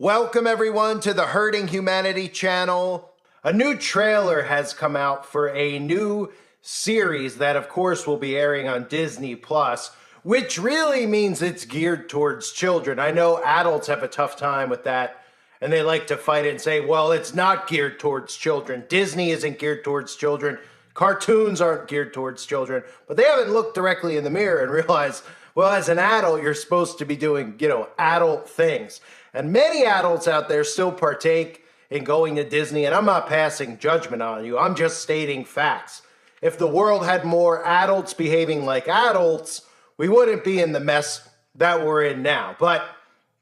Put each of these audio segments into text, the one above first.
Welcome everyone to the Hurting Humanity channel. A new trailer has come out for a new series that of course will be airing on Disney+, which really means it's geared towards children. I know adults have a tough time with that and they like to fight it and say, well, it's not geared towards children. Disney isn't geared towards children. Cartoons aren't geared towards children. But they haven't looked directly in the mirror and realized, well, as an adult, you're supposed to be doing, adult things. And many adults out there still partake in going to Disney, and I'm not passing judgment on you. I'm just stating facts. If the world had more adults behaving like adults, we wouldn't be in the mess that we're in now. But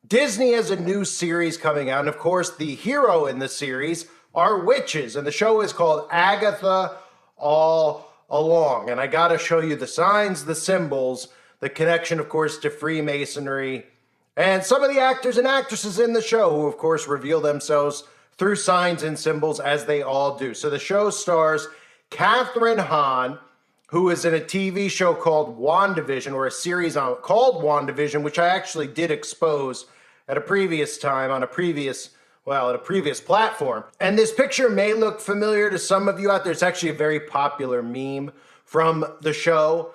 Disney has a new series coming out, and of course, the hero in the series are witches, and the show is called Agatha All Along. And I gotta show you the signs, the symbols, the connection, of course, to Freemasonry, and some of the actors and actresses in the show who, of course, reveal themselves through signs and symbols as they all do. So the show stars Catherine Hahn, who is in a TV show called WandaVision, or a series called WandaVision, which I actually did expose at a previous time on a previous platform. And this picture may look familiar to some of you out there. It's actually a very popular meme from the show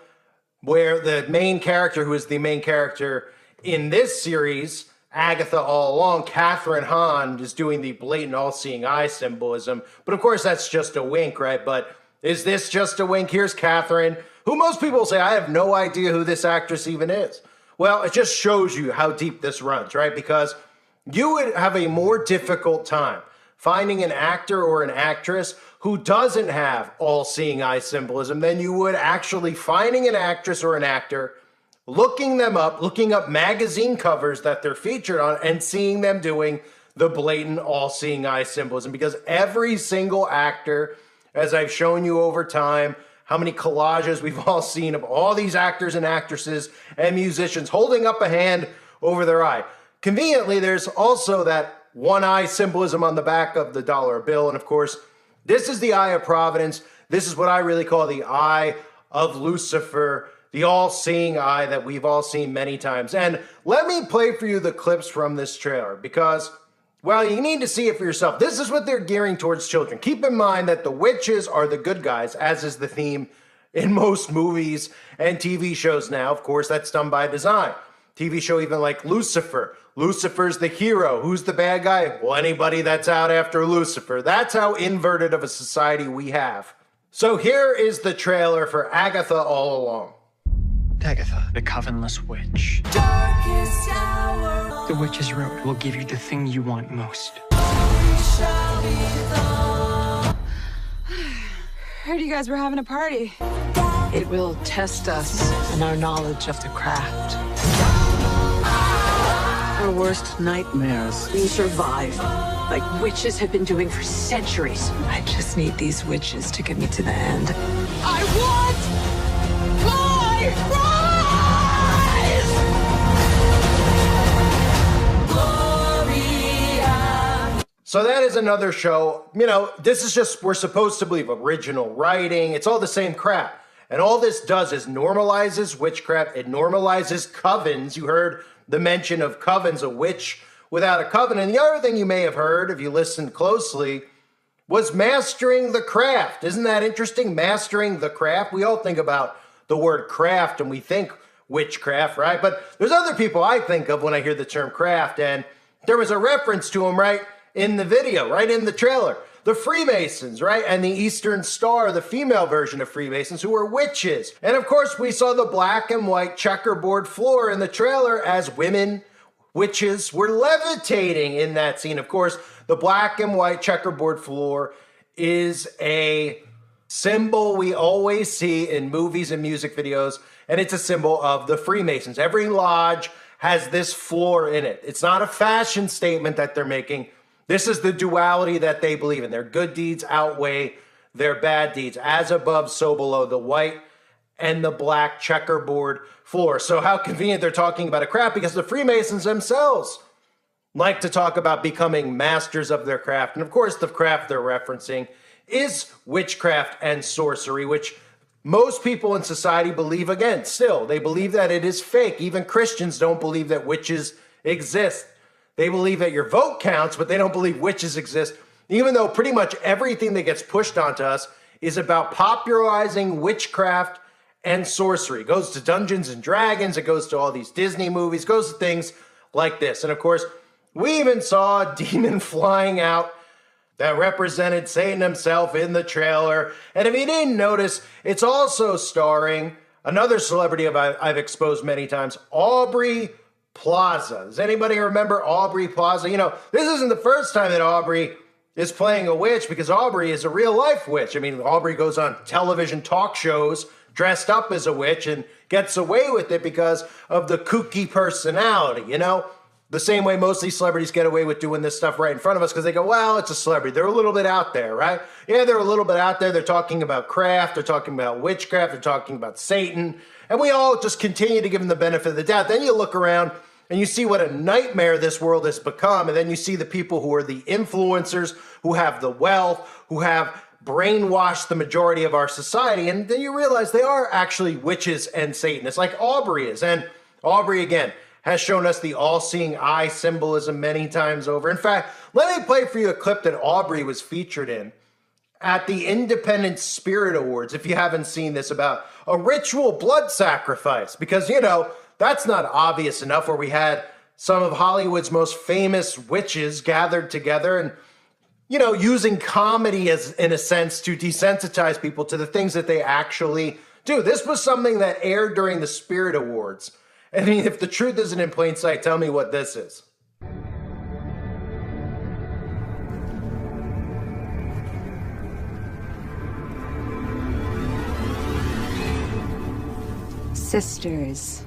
where the main character, who is the main character in this series, Agatha All Along, Catherine Hahn, is doing the blatant all-seeing eye symbolism. But of course, that's just a wink, right? But is this just a wink? Here's Catherine, who most people say, I have no idea who this actress even is. Well, it just shows you how deep this runs, right? Because you would have a more difficult time finding an actor or an actress who doesn't have all-seeing eye symbolism than you would actually finding an actress or an actor, looking them up, looking up magazine covers that they're featured on, and seeing them doing the blatant all-seeing eye symbolism. Because every single actor, as I've shown you over time, how many collages we've all seen of all these actors and actresses and musicians holding up a hand over their eye. Conveniently, there's also that one eye symbolism on the back of the dollar bill. And of course, this is the eye of Providence. This is what I really call the eye of Lucifer, the all-seeing eye that we've all seen many times. And let me play for you the clips from this trailer because, well, you need to see it for yourself. This is what they're gearing towards children. Keep in mind that the witches are the good guys, as is the theme in most movies and TV shows now. Of course, that's done by design. TV show even like Lucifer. Lucifer's the hero. Who's the bad guy? Well, anybody that's out after Lucifer. That's how inverted of a society we have. So here is the trailer for Agatha All Along. Agatha, the covenless witch. The witch's road will give you the thing you want most. Heard you guys were having a party. It will test us in our knowledge of the craft. Our worst nightmares, we survive, like witches have been doing for centuries. I just need these witches to get me to the end. I want my prize! So that is another show. This is just, we're supposed to believe original writing. It's all the same crap. And all this does is normalizes witchcraft. It normalizes covens. You heard the mention of covens, a witch without a coven. And the other thing you may have heard, if you listened closely, was mastering the craft. Isn't that interesting? Mastering the craft. We all think about the word craft and we think witchcraft, right? But there's other people I think of when I hear the term craft. And there was a reference to them right in the video, right in the trailer. The Freemasons, right? And the Eastern Star, the female version of Freemasons, who were witches. And of course, we saw the black and white checkerboard floor in the trailer as women, witches, were levitating in that scene. Of course, the black and white checkerboard floor is a symbol we always see in movies and music videos, and it's a symbol of the Freemasons. Every lodge has this floor in it. It's not a fashion statement that they're making. This is the duality that they believe in. Their good deeds outweigh their bad deeds. As above, so below, the white and the black checkerboard floor. So how convenient they're talking about a craft, because the Freemasons themselves like to talk about becoming masters of their craft. And of course, the craft they're referencing is witchcraft and sorcery, which most people in society believe again. Still, they believe that it is fake. Even Christians don't believe that witches exist. They believe that your vote counts, but they don't believe witches exist, even though pretty much everything that gets pushed onto us is about popularizing witchcraft and sorcery. It goes to Dungeons and Dragons, it goes to all these Disney movies, it goes to things like this. And of course, we even saw a demon flying out that represented Satan himself in the trailer. And if you didn't notice, it's also starring another celebrity I've exposed many times, Aubrey Plaza. Does anybody remember Aubrey Plaza? You know, this isn't the first time that Aubrey is playing a witch, because Aubrey is a real-life witch. I mean, Aubrey goes on television talk shows dressed up as a witch and gets away with it because of the kooky personality, you know? The same way most of these celebrities get away with doing this stuff right in front of us because they go, well, it's a celebrity. They're a little bit out there, right? Yeah, they're a little bit out there. They're talking about craft. They're talking about witchcraft. They're talking about Satan. And we all just continue to give them the benefit of the doubt. Then you look around and you see what a nightmare this world has become. And then you see the people who are the influencers, who have the wealth, who have brainwashed the majority of our society. And then you realize they are actually witches and Satanists, like Aubrey is. And Aubrey, again, has shown us the all-seeing eye symbolism many times over. In fact, let me play for you a clip that Aubrey was featured in at the Independent Spirit Awards, if you haven't seen this, about a ritual blood sacrifice. Because, you know, that's not obvious enough, where we had some of Hollywood's most famous witches gathered together and, you know, using comedy as, in a sense, to desensitize people to the things that they actually do. This was something that aired during the Spirit Awards. I mean, if the truth isn't in plain sight, tell me what this is. Sisters,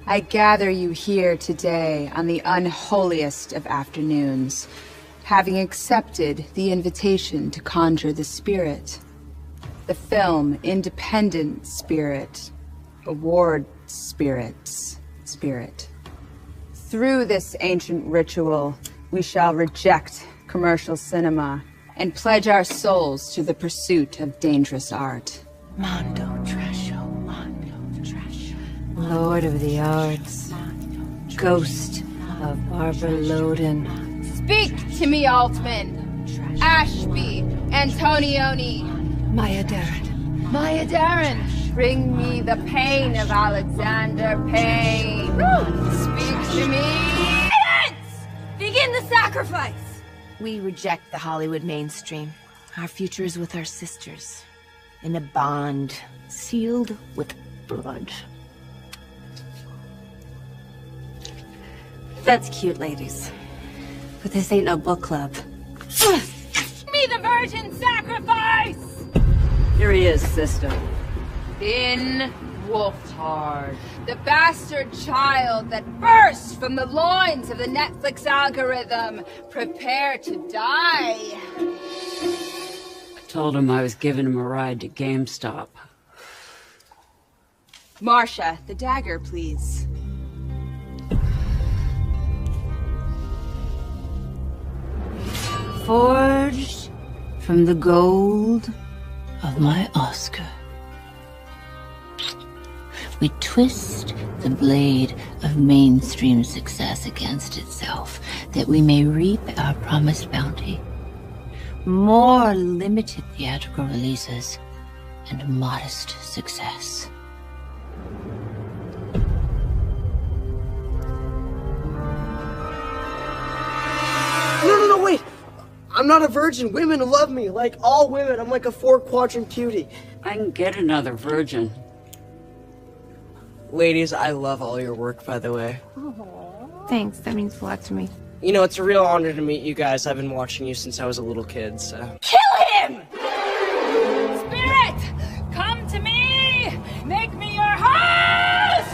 I gather you here today on the unholiest of afternoons, having accepted the invitation to conjure the spirit. The film Independent Spirit, Award Spirits. Spirit. Through this ancient ritual, we shall reject commercial cinema and pledge our souls to the pursuit of dangerous art. Mondo Trasho, Mondo Trasho. Lord of the Arts, Ghost of Barbara Loden. Speak to me, Altman! Ashby, Antonioni! Maya Darren. Maya Darren! Bring me the pain of Alexander Payne. Speak to me. Silence! Begin the sacrifice. We reject the Hollywood mainstream. Our future is with our sisters, in a bond sealed with blood. That's cute, ladies. But this ain't no book club. Me the virgin sacrifice! Here he is, sister. In Wolftard, the bastard child that burst from the loins of the Netflix algorithm. Prepare to die. I told him I was giving him a ride to GameStop. Marcia, the dagger, please. Forged from the gold of my Oscar. We twist the blade of mainstream success against itself, that we may reap our promised bounty. More limited theatrical releases and modest success. No, wait! I'm not a virgin. Women love me. Like, all women. I'm like a 4-quadrant beauty. I can get another virgin. Ladies, I love all your work, by the way. Thanks, that means a lot to me. You know, it's a real honor to meet you guys. I've been watching you since I was a little kid, so... Kill him! Spirit, come to me! Make me your host!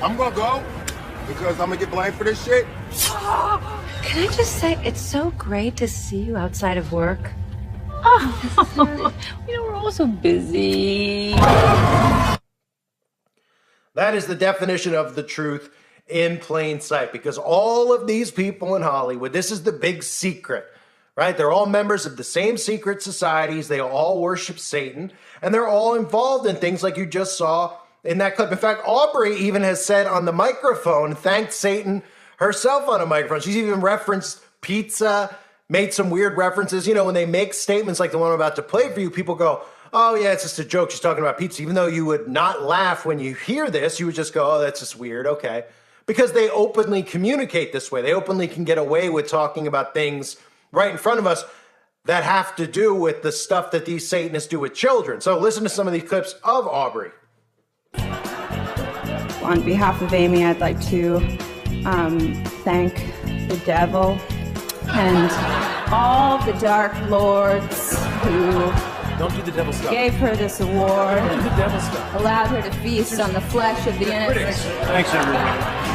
I'm gonna go because I'm gonna get blamed for this shit. Can I just say, it's so great to see you outside of work. Oh, we're all so busy. That is the definition of the truth in plain sight, because all of these people in Hollywood, this is the big secret, right? They're all members of the same secret societies. They all worship Satan, and they're all involved in things like you just saw in that clip. In fact, Aubrey even has said on the microphone, thanked Satan herself on a microphone. She's even referenced pizza, made some weird references. You know, when they make statements like the one I'm about to play for you, people go, oh yeah, it's just a joke. She's talking about pizza. Even though you would not laugh when you hear this, you would just go, oh, that's just weird. Okay. Because they openly communicate this way. They openly can get away with talking about things right in front of us that have to do with the stuff that these Satanists do with children. So listen to some of these clips of Aubrey. On behalf of Amy, I'd like to thank the devil and all the dark lords who don't do the devil stuff. Gave her this award. Don't do the devil stuff. Allowed her to feast on the flesh of the innocent. Thanks, everybody.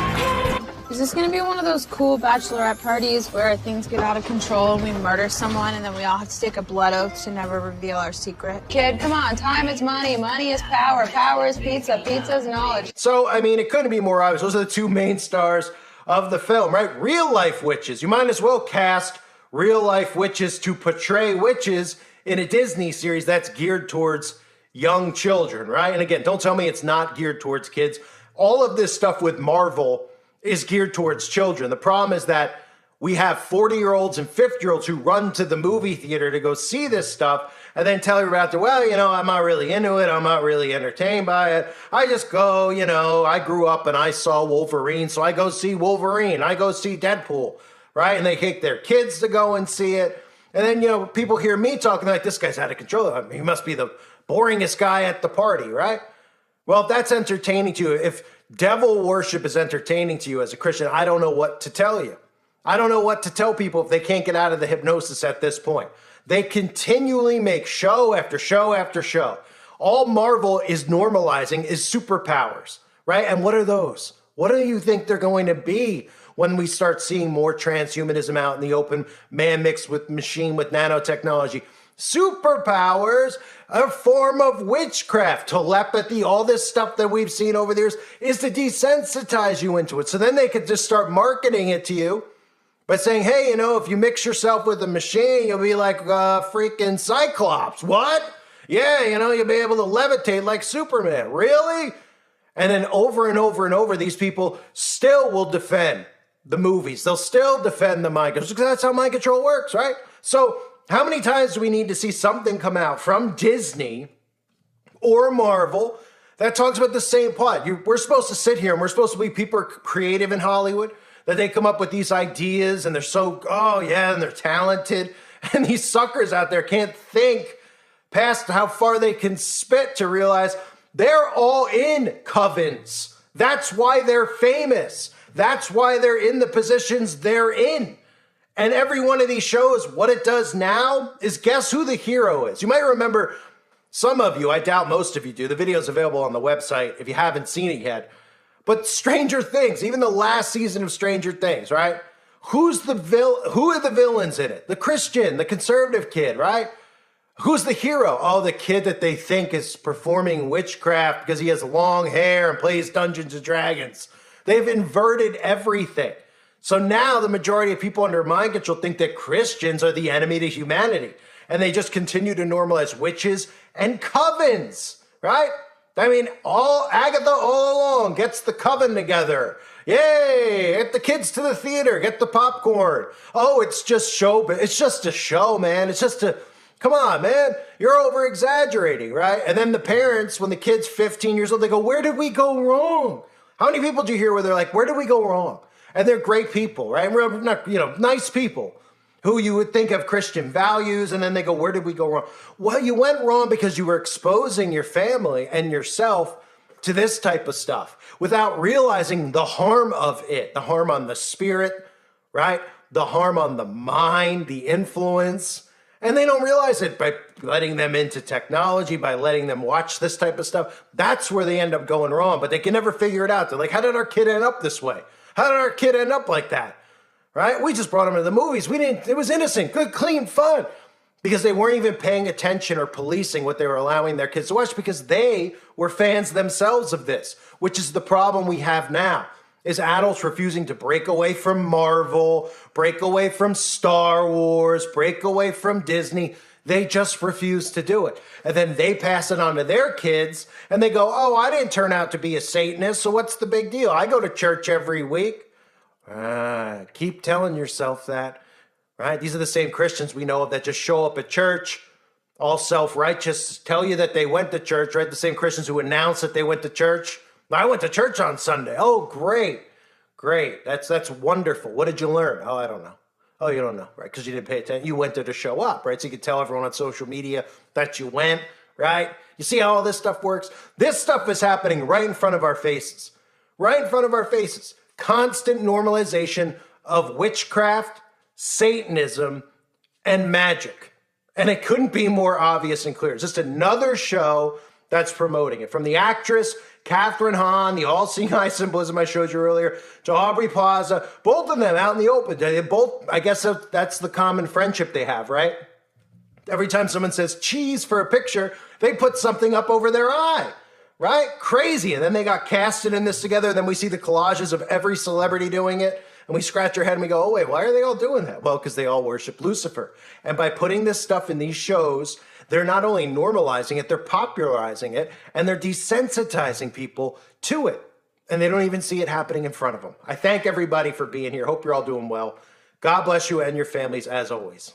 Is this going to be one of those cool bachelorette parties where things get out of control and we murder someone and then we all have to take a blood oath to never reveal our secret? Kid, come on. Time is money. Money is power. Power is pizza. Pizza is knowledge. So, I mean, it couldn't be more obvious. Those are the two main stars of the film, right? Real-life witches. You might as well cast real-life witches to portray witches in a Disney series that's geared towards young children, right? And again, don't tell me it's not geared towards kids. All of this stuff with Marvel is geared towards children. The problem is that we have 40-year-olds and 50-year-olds who run to the movie theater to go see this stuff and then tell everybody out there, well, you know, I'm not really into it. I'm not really entertained by it. I just go, you know, I grew up and I saw Wolverine, so I go see Wolverine. I go see Deadpool, right? And they take their kids to go and see it. And then, you know, people hear me talking like, this guy's out of control. I mean, he must be the boringest guy at the party, right? Well, if that's entertaining to you, if devil worship is entertaining to you as a Christian, I don't know what to tell you. I don't know what to tell people if they can't get out of the hypnosis at this point. They continually make show after show after show. All Marvel is normalizing is superpowers, right? And what are those? What do you think they're going to be when we start seeing more transhumanism out in the open, man mixed with machine with nanotechnology? Superpowers, a form of witchcraft, telepathy, all this stuff that we've seen over the years is to desensitize you into it. So then they could just start marketing it to you by saying, hey, you know, if you mix yourself with a machine, you'll be like freaking Cyclops. What? Yeah, you know, you'll be able to levitate like Superman. Really? And then over and over and over, these people still will defend the movies. They'll still defend the mind control because that's how mind control works, right? So how many times do we need to see something come out from Disney or Marvel that talks about the same plot? We're supposed to sit here and we're supposed to be people creative in Hollywood, that they come up with these ideas and they're so, oh yeah, and they're talented. And these suckers out there can't think past how far they can spit to realize they're all in covens. That's why they're famous. That's why they're in the positions they're in. And every one of these shows, what it does now is guess who the hero is. You might remember, some of you, I doubt most of you do. The video's available on the website if you haven't seen it yet. But Stranger Things, even the last season of Stranger Things, right? Who are the villains in it? The Christian, the conservative kid, right? Who's the hero? Oh, the kid that they think is performing witchcraft because he has long hair and plays Dungeons and Dragons. They've inverted everything. So now the majority of people under mind control think that Christians are the enemy to humanity. And they just continue to normalize witches and covens, right? I mean, Agatha all along gets the coven together. Yay, get the kids to the theater, get the popcorn. Oh, it's just show, but it's just a show, man. It's just come on, man, you're over exaggerating, right? And then the parents, when the kid's 15 years old, they go, where did we go wrong? How many people do you hear where they're like, where did we go wrong? And they're great people, right? Nice people who you would think have Christian values, and then they go, where did we go wrong? Well, you went wrong because you were exposing your family and yourself to this type of stuff without realizing the harm of it, the harm on the spirit, right? The harm on the mind, the influence. And they don't realize it by letting them into technology, by letting them watch this type of stuff. That's where they end up going wrong, but they can never figure it out. They're like, how did our kid end up this way? How did our kid end up like that? Right? We just brought him to the movies. It was innocent, good, clean fun. Because they weren't even paying attention or policing what they were allowing their kids to watch because they were fans themselves of this, which is the problem we have now. is adults refusing to break away from Marvel, break away from Star Wars, break away from Disney. They just refuse to do it. And then they pass it on to their kids, and they go, oh, I didn't turn out to be a Satanist, so what's the big deal? I go to church every week. Keep telling yourself that, right? These are the same Christians we know of that just show up at church, all self-righteous, tell you that they went to church, right? The same Christians who announce that they went to church. I went to church on Sunday. Oh, great. That's wonderful. What did you learn? Oh, I don't know. Oh, you don't know, right? Because you didn't pay attention. You went there to show up, right? So you could tell everyone on social media that you went, right? You see how all this stuff works? This stuff is happening right in front of our faces. Right in front of our faces. Constant normalization of witchcraft, Satanism, and magic. And it couldn't be more obvious and clear. It's just another show that's promoting it. From the actress Catherine Hahn, the all-seeing eye symbolism I showed you earlier, to Aubrey Plaza, both of them out in the open. They both, I guess that's the common friendship they have, right? Every time someone says cheese for a picture, they put something up over their eye, right? Crazy. And then they got casted in this together. Then we see the collages of every celebrity doing it. And we scratch our head and we go, oh, wait, why are they all doing that? Well, because they all worship Lucifer. And by putting this stuff in these shows, they're not only normalizing it, they're popularizing it, and they're desensitizing people to it. And they don't even see it happening in front of them. I thank everybody for being here. Hope you're all doing well. God bless you and your families as always.